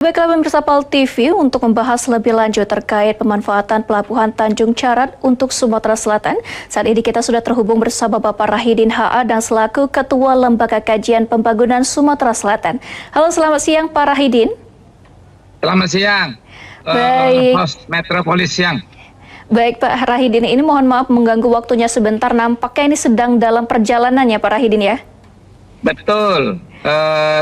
Baiklah pemirsa PAL TV, untuk membahas lebih lanjut terkait pemanfaatan Pelabuhan Tanjung Carat untuk Sumatera Selatan. Saat ini kita sudah terhubung bersama Bapak Rahidin HA dan selaku Ketua Lembaga Kajian Pembangunan Sumatera Selatan. Halo, selamat siang Pak Rahidin. Selamat siang, host Metropolis siang. Baik Pak Rahidin, ini mohon maaf mengganggu waktunya sebentar, nampaknya ini sedang dalam perjalanan ya Pak Rahidin ya? Betul,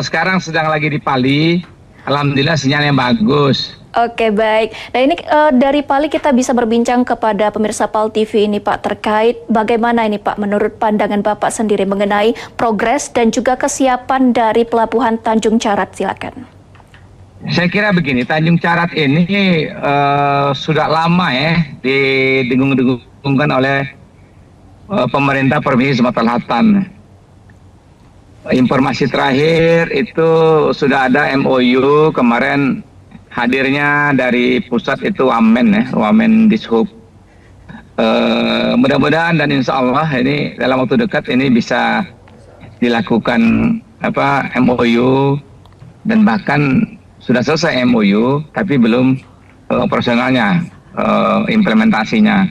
sekarang sedang lagi di Pali. Alhamdulillah sinyalnya bagus. Oke, baik. Nah ini dari Pali kita bisa berbincang kepada pemirsa PAL TV ini Pak terkait bagaimana ini Pak menurut pandangan Bapak sendiri mengenai progres dan juga kesiapan dari Pelabuhan Tanjung Carat. Silakan. Saya kira begini, Tanjung Carat ini sudah lama ya didengung-dengungkan oleh pemerintah Provinsi Sumatera Selatan. Informasi terakhir itu sudah ada MOU kemarin, hadirnya dari pusat itu Wamen ya, Wamen Dishub. Mudah-mudahan dan insya Allah ini dalam waktu dekat ini bisa dilakukan MOU, dan bahkan sudah selesai MOU tapi belum operasionalnya, implementasinya.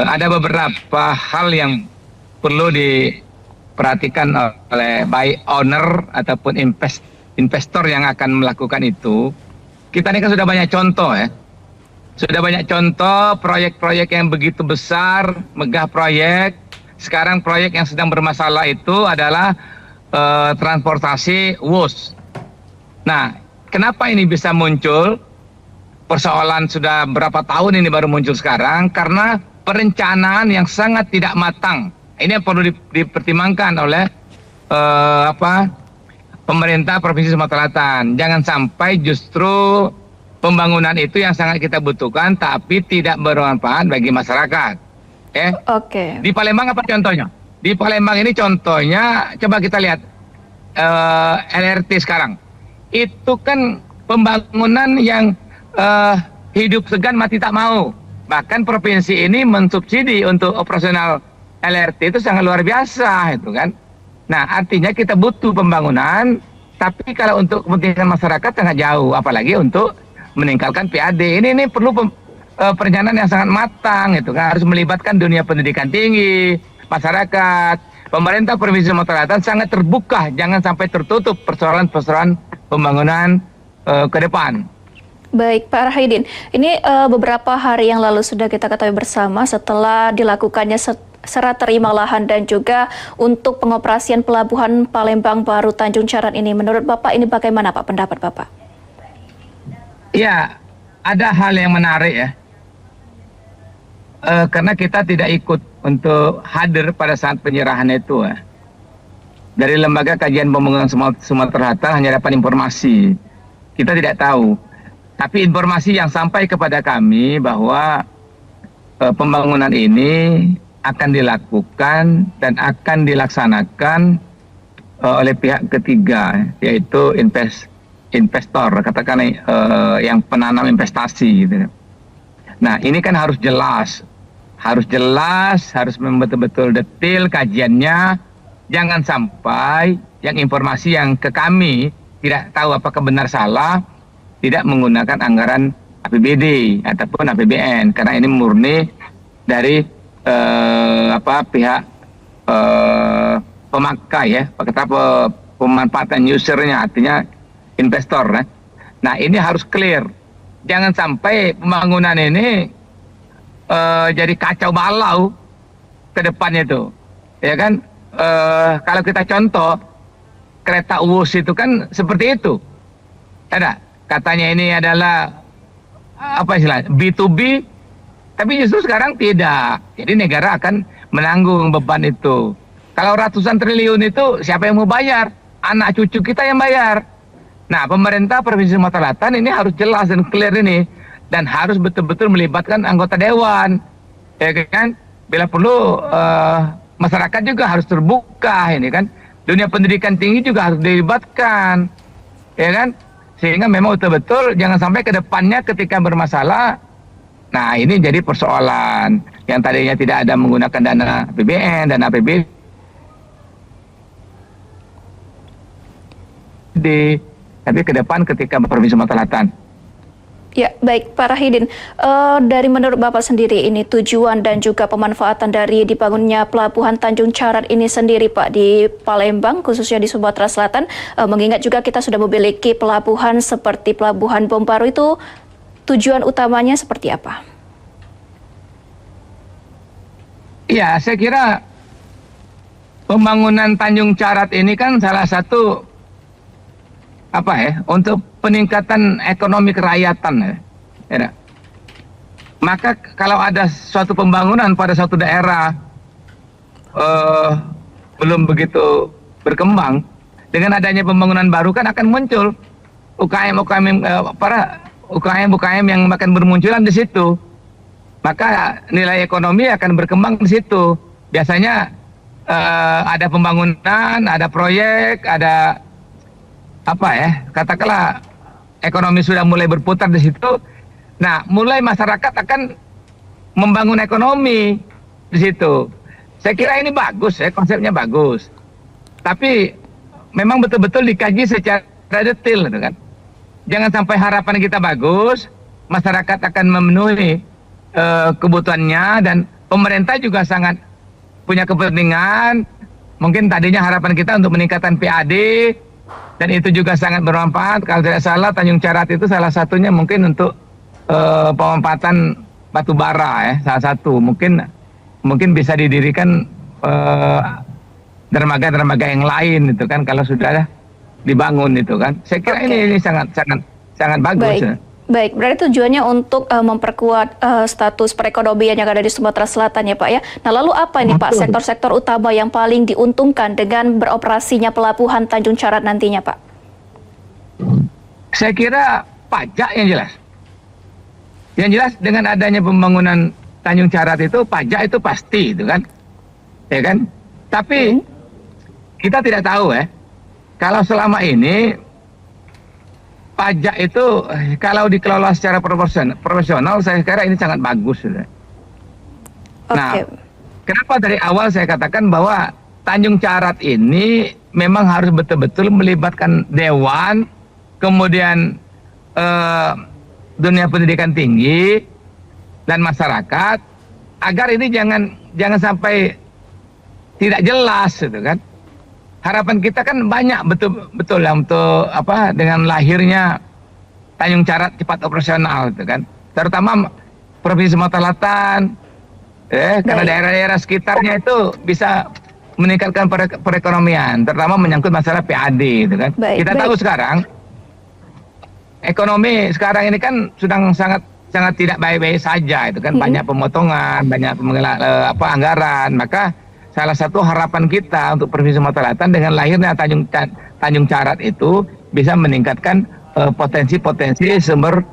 Ada beberapa hal yang perlu diperhatikan oleh baik owner ataupun investor yang akan melakukan itu. Kita ini kan sudah banyak contoh ya. Sudah banyak contoh proyek-proyek yang begitu besar, megah proyek. Sekarang proyek yang sedang bermasalah itu adalah transportasi WUS. Nah, kenapa ini bisa muncul? Persoalan sudah berapa tahun ini baru muncul sekarang, karena perencanaan yang sangat tidak matang. Ini yang perlu dipertimbangkan oleh pemerintah Provinsi Sumatera Selatan. Jangan sampai justru pembangunan itu yang sangat kita butuhkan tapi tidak bermanfaat bagi masyarakat. Oke. Di Palembang apa contohnya? Di Palembang ini contohnya, coba kita lihat LRT sekarang. Itu kan pembangunan yang hidup segan mati tak mau. Bahkan provinsi ini mensubsidi untuk operasional LRT itu sangat luar biasa itu kan. Nah, artinya kita butuh pembangunan, tapi kalau untuk kepentingan masyarakat sangat jauh, apalagi untuk meningkatkan PAD. Ini perlu perencanaan yang sangat matang itu kan, harus melibatkan dunia pendidikan tinggi, masyarakat. Pemerintah Provinsi Sumatera Selatan sangat terbuka, jangan sampai tertutup persoalan-persoalan pembangunan ke depan. Baik Pak Rahidin, ini beberapa hari yang lalu sudah kita ketahui bersama setelah dilakukannya serah terima lahan dan juga untuk pengoperasian Pelabuhan Palembang Baru Tanjung Carat ini. Menurut Bapak ini bagaimana Pak pendapat Bapak? Ya, ada hal yang menarik ya. Karena kita tidak ikut untuk hadir pada saat penyerahan itu ya. Dari Lembaga Kajian Pembangunan Sumatera Selatan hanya dapat informasi. Kita tidak tahu. Tapi informasi yang sampai kepada kami bahwa pembangunan ini akan dilakukan dan akan dilaksanakan oleh pihak ketiga, yaitu investor, katakan yang penanam investasi gitu. Nah, ini kan harus jelas, harus betul-betul detail kajiannya. Jangan sampai yang informasi yang ke kami tidak tahu apakah benar salah, tidak menggunakan anggaran APBD ataupun APBN, karena ini murni dari pihak pemakai ya, kata pemanfaatan usernya, artinya investor. Nah, ini harus clear. Jangan sampai pembangunan ini jadi kacau balau ke depannya itu, ya kan? Kalau kita contoh kereta WUS itu kan seperti itu, ada katanya ini adalah B2B, tapi justru sekarang tidak. Jadi negara akan menanggung beban itu. Kalau ratusan triliun itu siapa yang mau bayar? Anak cucu kita yang bayar. Nah, pemerintah Provinsi Sumatera Selatan ini harus jelas dan clear ini, dan harus betul-betul melibatkan anggota dewan, ya kan? Bila perlu masyarakat juga harus terbuka ini kan. Dunia pendidikan tinggi juga harus dilibatkan, ya kan? Sehingga memang betul-betul jangan sampai ke depannya ketika bermasalah. Nah, ini jadi persoalan yang tadinya tidak ada menggunakan dana APBN dan APBD tapi ke depan ketika Provinsi Sumatera Selatan. Ya, baik Pak Rahidin. Dari menurut Bapak sendiri ini tujuan dan juga pemanfaatan dari dibangunnya Pelabuhan Tanjung Carat ini sendiri Pak di Palembang, khususnya di Sumatera Selatan, mengingat juga kita sudah memiliki pelabuhan seperti Pelabuhan Bom Baru, itu tujuan utamanya seperti apa? Iya, saya kira pembangunan Tanjung Carat ini kan salah satu untuk peningkatan ekonomi kerakyatan ya. Maka kalau ada suatu pembangunan pada suatu daerah belum begitu berkembang, dengan adanya pembangunan baru kan akan muncul UKM yang akan bermunculan di situ. Maka nilai ekonomi akan berkembang di situ. Biasanya ada pembangunan, ada proyek, ada katakanlah ekonomi sudah mulai berputar di situ. Nah, mulai masyarakat akan membangun ekonomi di situ. Saya kira ini bagus ya, konsepnya bagus. Tapi memang betul-betul dikaji secara detail gitu kan. Jangan sampai harapan kita bagus, masyarakat akan memenuhi kebutuhannya, dan pemerintah juga sangat punya kepentingan. Mungkin tadinya harapan kita untuk meningkatkan PAD, dan itu juga sangat bermanfaat. Kalau tidak salah Tanjung Carat itu salah satunya mungkin untuk pemanfaatan batu bara ya, salah satu. Mungkin bisa didirikan dermaga-dermaga yang lain itu kan kalau sudah dibangun itu kan. Saya kira ini sangat bagus. Baik. Baik, berarti tujuannya untuk memperkuat status perekonomian yang ada di Sumatera Selatan ya Pak ya. Nah lalu apa ini Pak sektor-sektor utama yang paling diuntungkan dengan beroperasinya Pelabuhan Tanjung Carat nantinya Pak? Saya kira pajak yang jelas. Yang jelas dengan adanya pembangunan Tanjung Carat itu pajak itu pasti itu kan. Ya kan? Tapi kita tidak tahu ya. Kalau selama ini pajak itu kalau dikelola secara profesional, saya kira ini sangat bagus. Nah, kenapa dari awal saya katakan bahwa Tanjung Carat ini memang harus betul-betul melibatkan dewan, kemudian dunia pendidikan tinggi dan masyarakat, agar ini jangan sampai tidak jelas, gitu kan. Harapan kita kan banyak betul lah untuk dengan lahirnya Tanjung Carat cepat operasional itu kan, terutama Provinsi Sumatera Selatan, karena daerah-daerah sekitarnya itu bisa meningkatkan perekonomian, terutama menyangkut masalah PAD itu kan. Kita tahu sekarang ekonomi sekarang ini kan sedang sangat tidak baik-baik saja itu kan, banyak pemotongan, banyak anggaran. Maka salah satu harapan kita untuk Provinsi Sumatera Selatan dengan lahirnya Tanjung Carat itu bisa meningkatkan potensi-potensi sumber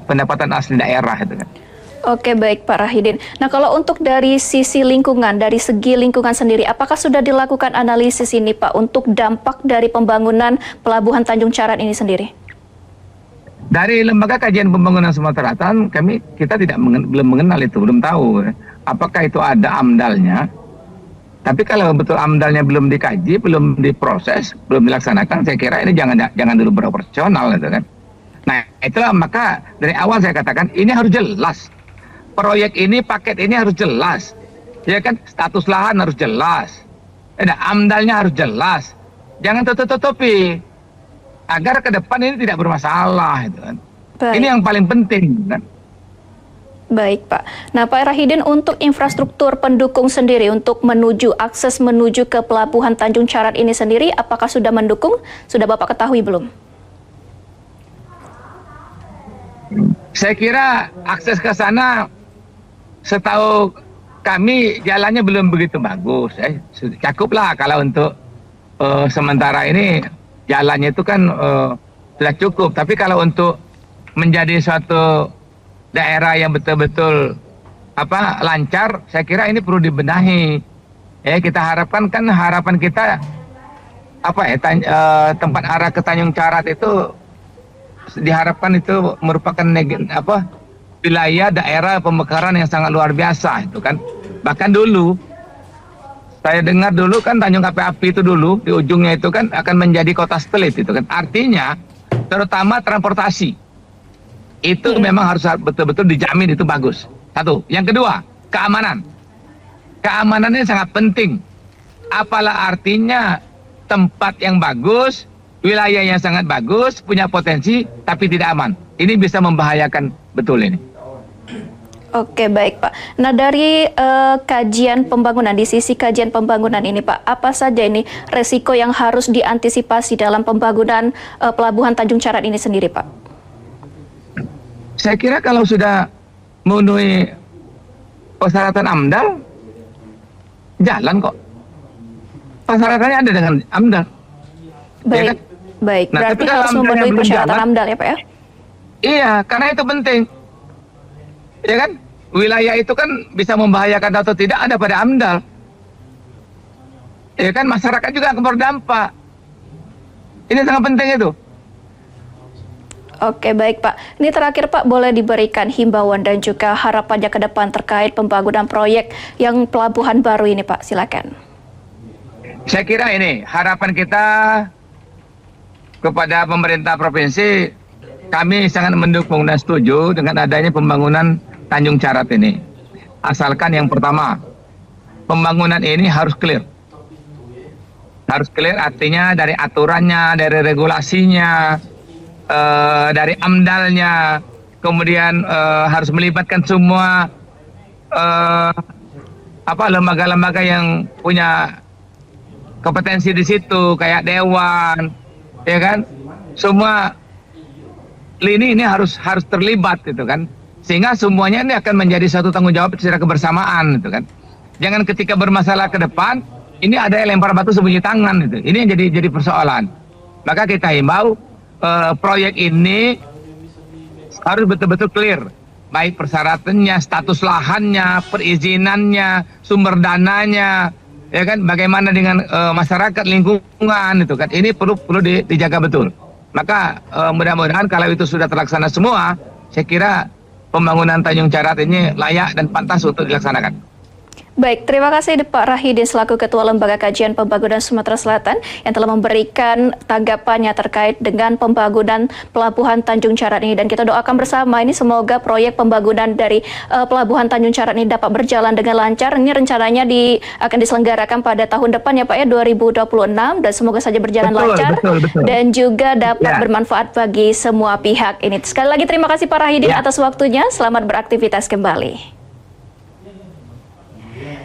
pendapatan asli daerah itu kan. Oke, baik Pak Rahidin. Nah kalau untuk dari sisi lingkungan, dari segi lingkungan sendiri, apakah sudah dilakukan analisis ini Pak untuk dampak dari pembangunan Pelabuhan Tanjung Carat ini sendiri? Dari Lembaga Kajian Pembangunan Sumatera Selatan, kita belum mengenal itu, belum tahu apakah itu ada AMDAL-nya. Tapi kalau betul AMDAL-nya belum dikaji, belum diproses, belum dilaksanakan, saya kira ini jangan dulu beroperasional gitu kan. Nah, itulah maka dari awal saya katakan ini harus jelas. Proyek ini, paket ini harus jelas. Ya kan, status lahan harus jelas. AMDAL-nya harus jelas. Jangan tutup-tutupi. Agar ke depan ini tidak bermasalah gitu kan. Ini yang paling penting kan. Baik Pak. Nah Pak Rahidin, untuk infrastruktur pendukung sendiri untuk akses menuju ke Pelabuhan Tanjung Carat ini sendiri, apakah sudah mendukung? Sudah Bapak ketahui belum? Saya kira akses ke sana setahu kami jalannya belum begitu bagus. Cukuplah kalau untuk sementara ini jalannya itu kan sudah cukup. Tapi kalau untuk menjadi suatu daerah yang betul-betul lancar, saya kira ini perlu dibenahi. Kita harapan kita tempat arah ke Tanjung Carat itu diharapkan itu merupakan wilayah daerah pemekaran yang sangat luar biasa itu kan. Bahkan dulu Saya dengar dulu kan Tanjung Api-Api itu dulu di ujungnya itu kan akan menjadi kota satelit itu kan. Artinya terutama transportasi itu memang harus betul-betul dijamin itu bagus. Satu. Yang kedua, keamanan. Keamanannya sangat penting. Apalah artinya tempat yang bagus, wilayah yang sangat bagus, punya potensi tapi tidak aman. Ini bisa membahayakan betul ini. Oke, baik Pak. Nah, dari kajian pembangunan, di sisi kajian pembangunan ini Pak, apa saja ini resiko yang harus diantisipasi dalam pembangunan Pelabuhan Tanjung Carat ini sendiri Pak? Saya kira kalau sudah memenuhi persyaratan AMDAL, jalan kok. Persyaratannya ada dengan AMDAL. Baik, Ya kan? baik. Nah, Berarti tapi kalau harus AMDAL-nya memenuhi belum persyaratan jalan, AMDAL ya Pak ya? Iya, karena itu penting. Ya kan? Wilayah itu kan bisa membahayakan atau tidak ada pada AMDAL. Ya kan? Masyarakat juga akan berdampak. Ini sangat penting itu. Oke, baik Pak. Ini terakhir Pak, boleh diberikan himbauan dan juga harapannya ke depan terkait pembangunan proyek yang pelabuhan baru ini Pak, silakan. Saya kira ini harapan kita kepada pemerintah provinsi, kami sangat mendukung dan setuju dengan adanya pembangunan Tanjung Carat ini. Asalkan yang pertama, pembangunan ini harus clear. Harus clear artinya dari aturannya, dari regulasinya, dari AMDAL-nya, kemudian harus melibatkan semua lembaga-lembaga yang punya kompetensi di situ, kayak dewan, ya kan? Semua lini ini harus terlibat gitu kan, sehingga semuanya ini akan menjadi satu tanggung jawab secara kebersamaan gitu kan. Jangan ketika bermasalah ke depan ini ada yang lempar batu sembunyi tangan gitu. Ini yang jadi persoalan. Maka kita himbau proyek ini harus betul-betul clear, baik persyaratannya, status lahannya, perizinannya, sumber dananya, ya kan, bagaimana dengan masyarakat, lingkungan itu kan. Ini perlu dijaga betul. Maka mudah-mudahan kalau itu sudah terlaksana semua, saya kira pembangunan Tanjung Carat ini layak dan pantas untuk dilaksanakan. Baik, terima kasih Pak Rahidin selaku Ketua Lembaga Kajian Pembangunan Sumatera Selatan yang telah memberikan tanggapannya terkait dengan pembangunan Pelabuhan Tanjung Carat ini. Dan kita doakan bersama ini semoga proyek pembangunan dari Pelabuhan Tanjung Carat ini dapat berjalan dengan lancar. Ini rencananya akan diselenggarakan pada tahun depan ya Pak ya, 2026, dan semoga saja berjalan lancar betul. dan juga dapat bermanfaat bagi semua pihak ini. Sekali lagi terima kasih Pak Rahidin atas waktunya. Selamat beraktivitas kembali.